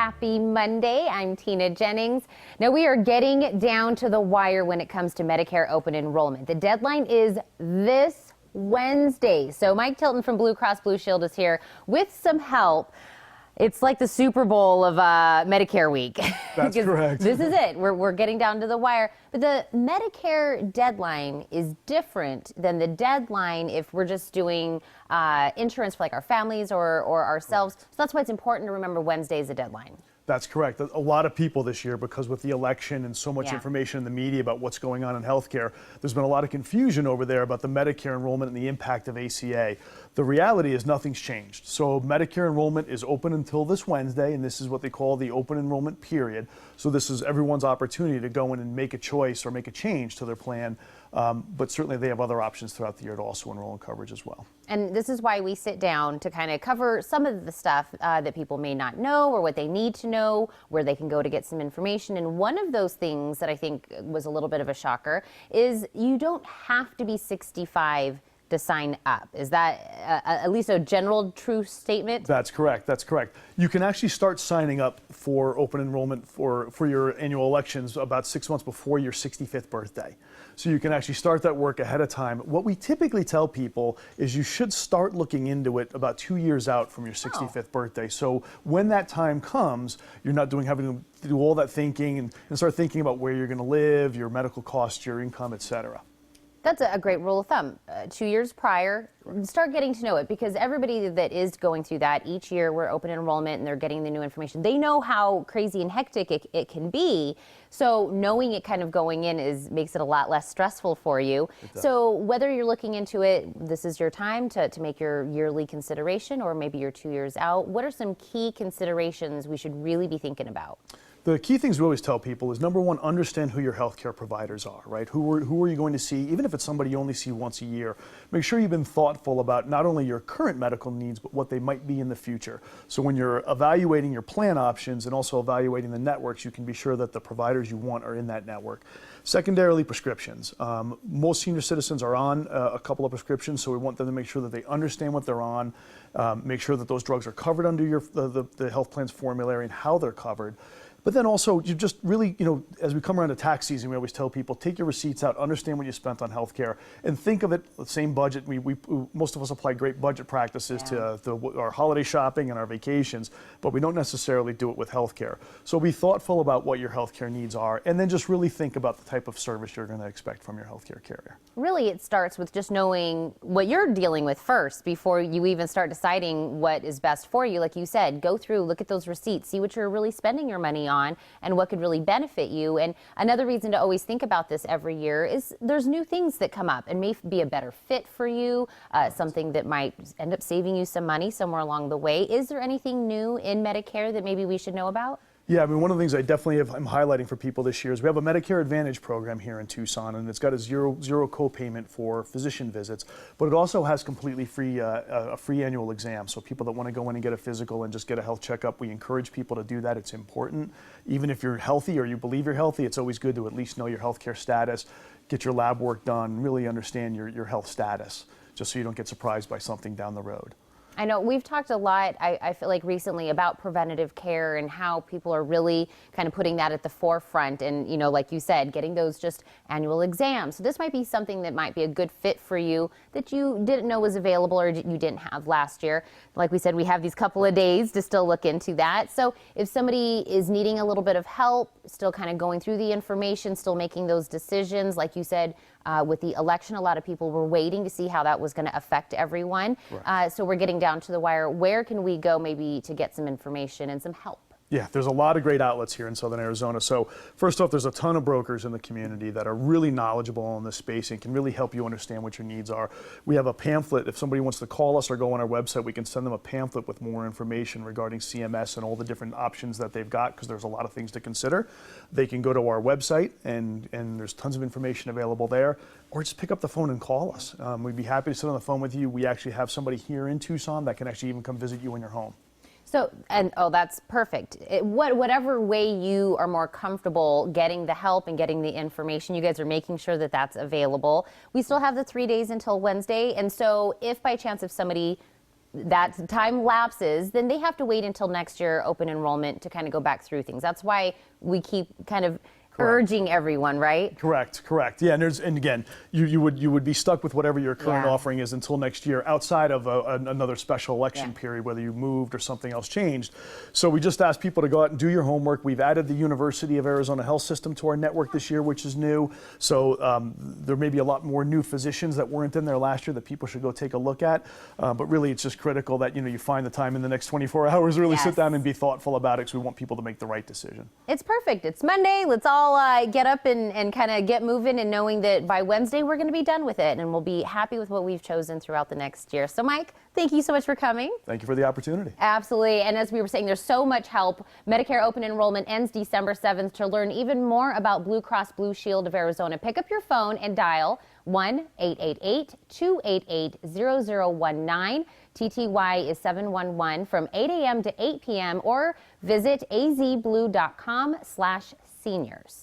Happy Monday. I'm Tina Jennings. Now we are getting down to the wire when it comes to Medicare open enrollment. The deadline is this Wednesday. So Mike Tilton from Blue Cross Blue Shield is here with some help. It's like the Super Bowl of Medicare week. That's correct. This is it. We're getting down to the wire. But the Medicare deadline is different than the deadline if we're just doing insurance for like our families or ourselves. So that's why it's important to remember Wednesday is the deadline. That's correct. A lot of people this year, because with the election and so much information in the media about what's going on in healthcare, there's been a lot of confusion over there about the Medicare enrollment and the impact of ACA. The reality is nothing's changed. So Medicare enrollment is open until this Wednesday, and this is what they call the open enrollment period. So this is everyone's opportunity to go in and make a choice or make a change to their plan. But certainly they have other options throughout the year to also enroll in coverage as well. And this is why we sit down to kind of cover some of the stuff that people may not know or what they need to know, where they can go to get some information. And one of those things that I think was a little bit of a shocker is you don't have to be 65 to sign up. Is that at least a general true statement? That's correct. That's correct. You can actually start signing up for open enrollment for your annual elections about 6 months before your 65th birthday. So you can actually start that work ahead of time. What we typically tell people is you should start looking into it about 2 years out from your 65th birthday. So when that time comes, you're not having to do all that thinking and start thinking about where you're going to live, your medical costs, your income, etc. That's a great rule of thumb. 2 years prior, start getting to know it, because everybody that is going through that each year, we're open enrollment and they're getting the new information. They know how crazy and hectic it can be. So knowing it kind of going in makes it a lot less stressful for you. So whether you're looking into it, this is your time to make your yearly consideration, or maybe you're 2 years out. What are some key considerations we should really be thinking about? The key things we always tell people is, number one, understand who your healthcare providers are, right? Who are you going to see? Even if it's somebody you only see once a year, make sure you've been thoughtful about not only your current medical needs, but what they might be in the future. So when you're evaluating your plan options and also evaluating the networks, you can be sure that the providers you want are in that network. Secondarily, prescriptions. Most senior citizens are on a couple of prescriptions, so we want them to make sure that they understand what they're on, make sure that those drugs are covered under the health plan's formulary and how they're covered. But then also, you just really, as we come around to tax season, we always tell people, take your receipts out, understand what you spent on healthcare, and think of it the same budget. Most of us apply great budget practices to our holiday shopping and our vacations, but we don't necessarily do it with healthcare. So be thoughtful about what your healthcare needs are, and then just really think about the type of service you're going to expect from your healthcare carrier. Really, it starts with just knowing what you're dealing with first before you even start deciding what is best for you. Like you said, go through, look at those receipts, see what you're really spending your money on and what could really benefit you. And another reason to always think about this every year is there's new things that come up and may be a better fit for you, something that might end up saving you some money somewhere along the way. Is there anything new in Medicare that maybe we should know about? Yeah, I mean, one of the things I'm highlighting for people this year is we have a Medicare Advantage program here in Tucson, and it's got a zero copayment for physician visits, but it also has completely free a free annual exam. So people that want to go in and get a physical and just get a health checkup, we encourage people to do that. It's important. Even if you're healthy or you believe you're healthy, it's always good to at least know your healthcare status, get your lab work done, really understand your health status, just so you don't get surprised by something down the road. I know we've talked a lot, I feel like recently, about preventative care and how people are really kind of putting that at the forefront and, like you said, getting those just annual exams. So this might be something that might be a good fit for you that you didn't know was available or you didn't have last year. Like we said, we have these couple of days to still look into that. So if somebody is needing a little bit of help, still kind of going through the information, still making those decisions, like you said, with the election, a lot of people were waiting to see how that was going to affect everyone. Right. So we're getting down to the wire. Where can we go maybe to get some information and some help? Yeah, there's a lot of great outlets here in Southern Arizona. So first off, there's a ton of brokers in the community that are really knowledgeable in this space and can really help you understand what your needs are. We have a pamphlet. If somebody wants to call us or go on our website, we can send them a pamphlet with more information regarding CMS and all the different options that they've got, because there's a lot of things to consider. They can go to our website and there's tons of information available there, or just pick up the phone and call us. We'd be happy to sit on the phone with you. We actually have somebody here in Tucson that can actually even come visit you in your home. So, that's perfect. Whatever way you are more comfortable getting the help and getting the information, you guys are making sure that that's available. We still have the 3 days until Wednesday. And so if by chance, if somebody that time lapses, then they have to wait until next year open enrollment to kind of go back through things. That's why we keep kind of urging everyone, right? Correct. Yeah, and again, you would be stuck with whatever your current offering is until next year, outside of another special election period, whether you moved or something else changed. So we just asked people to go out and do your homework. We've added the University of Arizona Health System to our network this year, which is new. So there may be a lot more new physicians that weren't in there last year that people should go take a look at. But really, it's just critical that you find the time in the next 24 hours, really sit down and be thoughtful about it, because we want people to make the right decision. It's perfect. It's Monday. Let's all get up and kind of get moving, and knowing that by Wednesday we're going to be done with it and we'll be happy with what we've chosen throughout the next year. So Mike, thank you so much for coming. Thank you for the opportunity. Absolutely. And as we were saying, there's so much help. Medicare open enrollment ends December 7th. To learn even more about Blue Cross Blue Shield of Arizona, pick up your phone and dial 1-888-288-0019. TTY is 711 from 8 a.m. to 8 p.m. or visit azblue.com/seniors.